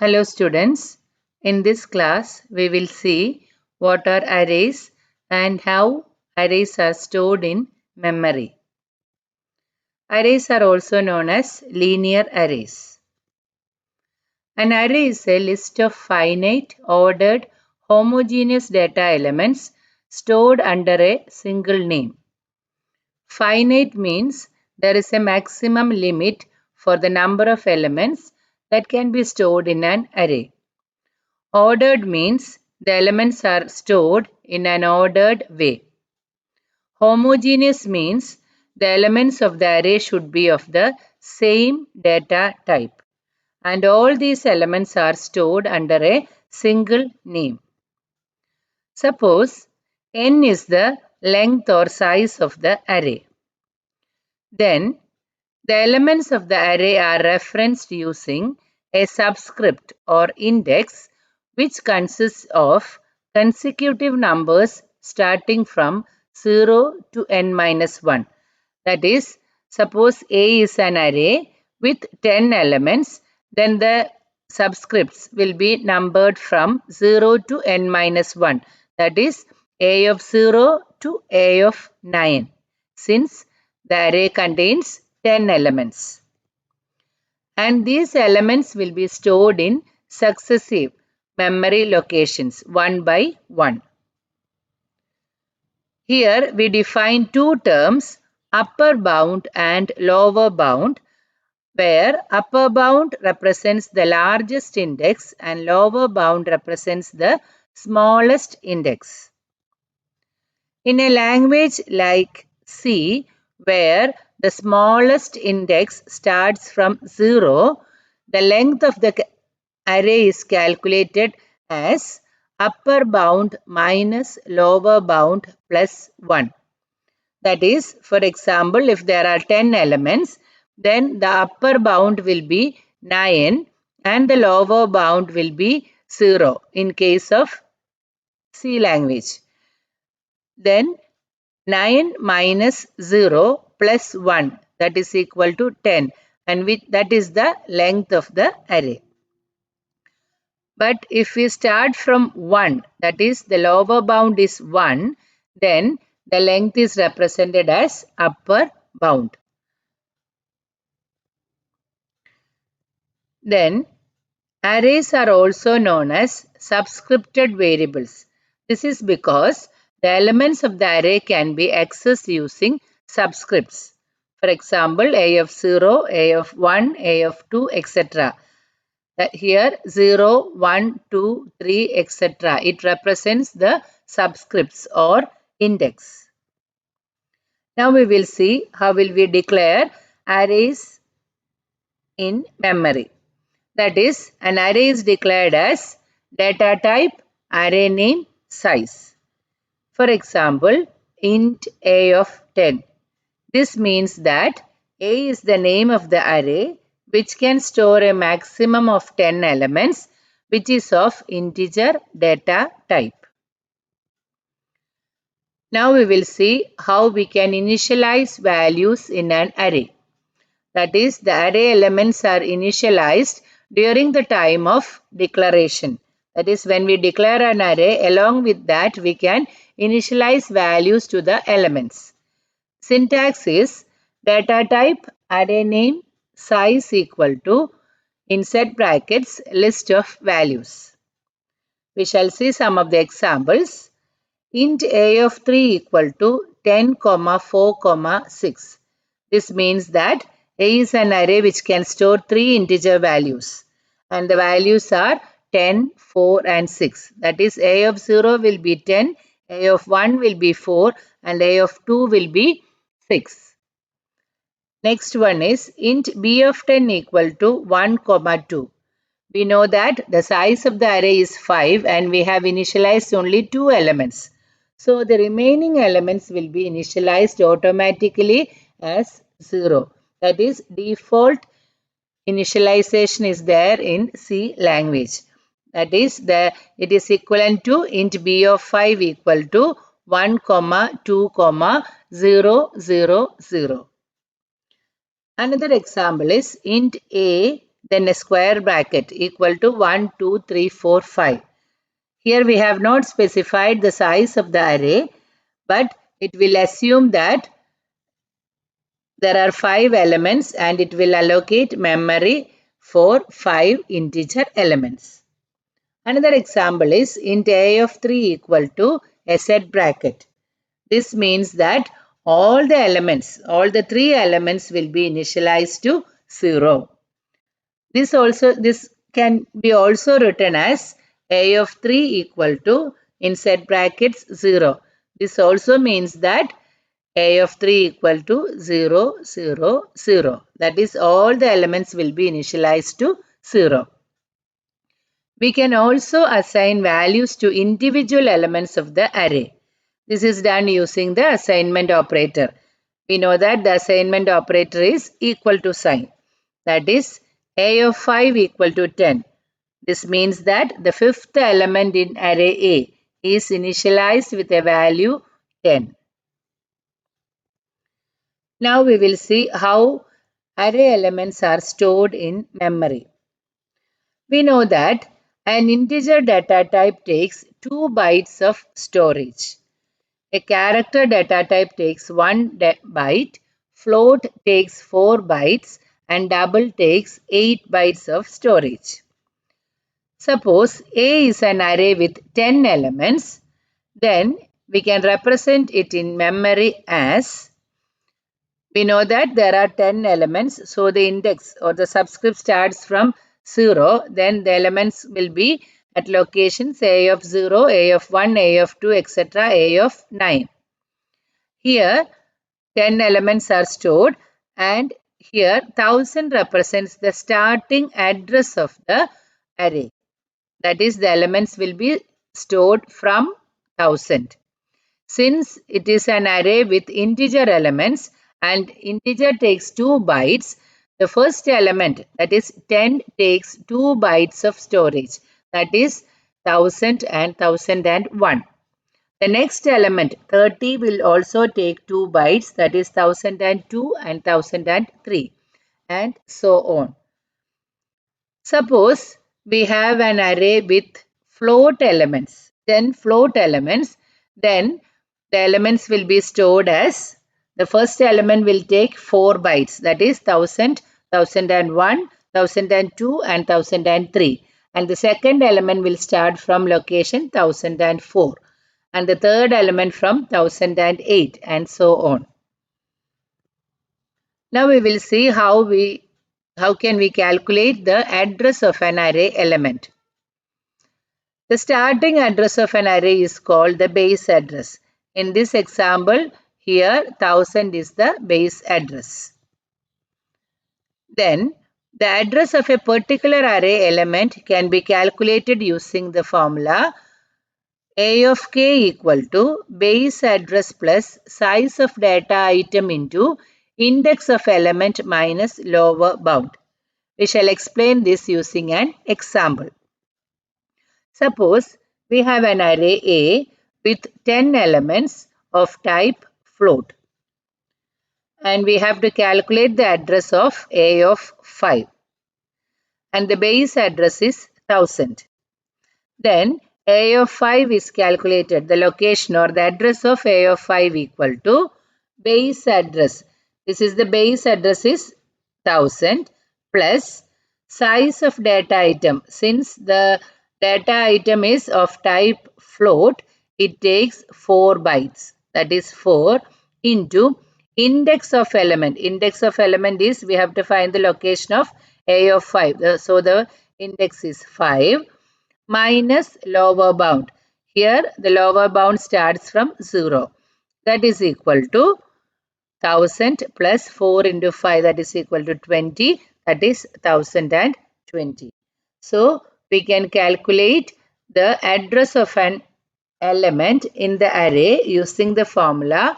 Hello students, in this class we will see what are arrays and how arrays are stored in memory. Arrays are also known as linear arrays. An array is a list of finite, ordered, homogeneous data elements stored under a single name. Finite means there is a maximum limit for the number of elements that can be stored in an array. Ordered means the elements are stored in an ordered way. Homogeneous means the elements of the array should be of the same data type. And all these elements are stored under a single name. Suppose n is the length or size of the array. Then the elements of the array are referenced using a subscript or index which consists of consecutive numbers starting from 0 to n minus 1. That is, suppose A is an array with 10 elements, then the subscripts will be numbered from 0 to n minus 1. That is, A of 0 to A of 9, since the array contains 10 elements. And these elements will be stored in successive memory locations, one by one. Here we define two terms, upper bound and lower bound, where upper bound represents the largest index and lower bound represents the smallest index. In a language like C, where the smallest index starts from 0, the length of the array is calculated as upper bound minus lower bound plus 1. That is, for example, if there are 10 elements, then the upper bound will be 9 and the lower bound will be 0 in case of C language. Then 9 minus 0 plus 1, that is equal to 10, and that is the length of the array. But if we start from 1, that is the lower bound is 1, then the length is represented as upper bound. Then arrays are also known as subscripted variables. This is because the elements of the array can be accessed using subscripts. For example, A of 0, A of 1, A of 2, etc. Here 0, 1, 2, 3, etc. It represents the subscripts or index. Now we will see how will we declare arrays in memory. That is, an array is declared as data type, array name, size. For example, int A of 10. This means that A is the name of the array which can store a maximum of 10 elements which is of integer data type. Now we will see how we can initialize values in an array. That is, the array elements are initialized during the time of declaration. That is, when we declare an array, along with that we can initialize values to the elements. Syntax is data type, array name, size equal to, inside brackets, list of values. We shall see some of the examples. Int A of 3 equal to 10, 4, 6. This means that A is an array which can store 3 integer values. And the values are 10, 4 and 6. That is, A of 0 will be 10, A of 1 will be 4 and A of 2 will be 6. Next one is int B of 10 equal to 1, 2. We know that the size of the array is 5 and we have initialized only 2 elements. So the remaining elements will be initialized automatically as 0. That is, default initialization is there in C language. That is, it is equivalent to int B of 5 equal to 1, 2, 0, 0, 0. Another example is int A then a square bracket equal to 1, 2, 3, 4, 5. Here we have not specified the size of the array, but it will assume that there are 5 elements and it will allocate memory for 5 integer elements. Another example is int a of 3 equal to a set bracket. This means that all the 3 elements will be initialized to 0. This can be also written as a of 3 equal to in set brackets 0. This also means that a of 3 equal to 0, 0, 0. That is, all the elements will be initialized to 0. We can also assign values to individual elements of the array. This is done using the assignment operator. We know that the assignment operator is equal to sign. That is, a of 5 equal to 10. This means that the fifth element in array A is initialized with a value 10. Now we will see how array elements are stored in memory. We know that an integer data type takes 2 bytes of storage. A character data type takes 1 byte, float takes 4 bytes, and double takes 8 bytes of storage. Suppose A is an array with 10 elements, then we can represent it in memory as, we know that there are 10 elements, so the index or the subscript starts from 0, then the elements will be at locations a of 0, a of 1, a of 2, etc., a of 9. Here 10 elements are stored and here 1000 represents the starting address of the array. That is, the elements will be stored from 1000. Since it is an array with integer elements and integer takes 2 bytes, the first element, that is 10, takes 2 bytes of storage. That is 1000 and 1001. The next element 30 will also take 2 bytes, that is 1002 and 1003, and so on. Suppose we have an array with float elements, 10 float elements, then the elements will be stored as, the first element will take 4 bytes, that is 1000, 1001, 1002 and 1003, and the second element will start from location 1004 and the third element from 1008 and so on. Now we will see how can we calculate the address of an array element. The starting address of an array is called the base address. In this example, here 1000 is the base address. Then the address of a particular array element can be calculated using the formula a of k equal to base address plus size of data item into index of element minus lower bound. We shall explain this using an example. Suppose we have an array A with 10 elements of type float and we have to calculate the address of A of 5 and the base address is 1000. Then A of 5 is calculated, the location or the address of A of 5 equal to base address. This is the base address is 1000 plus size of data item. Since the data item is of type float, it takes 4 bytes, that is 4 into index of element. Index of element is, we have to find the location of A of 5. So the index is 5 minus lower bound. Here the lower bound starts from 0. That is equal to 1000 plus 4 into 5, that is equal to 20. That is 1020. So we can calculate the address of an element in the array using the formula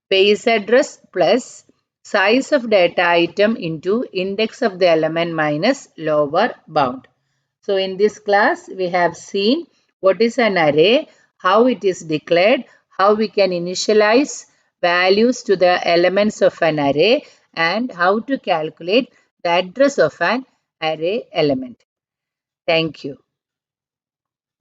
base address plus size of data item into index of the element minus lower bound. So in this class, we have seen what is an array, how it is declared, how we can initialize values to the elements of an array, and how to calculate the address of an array element. Thank you.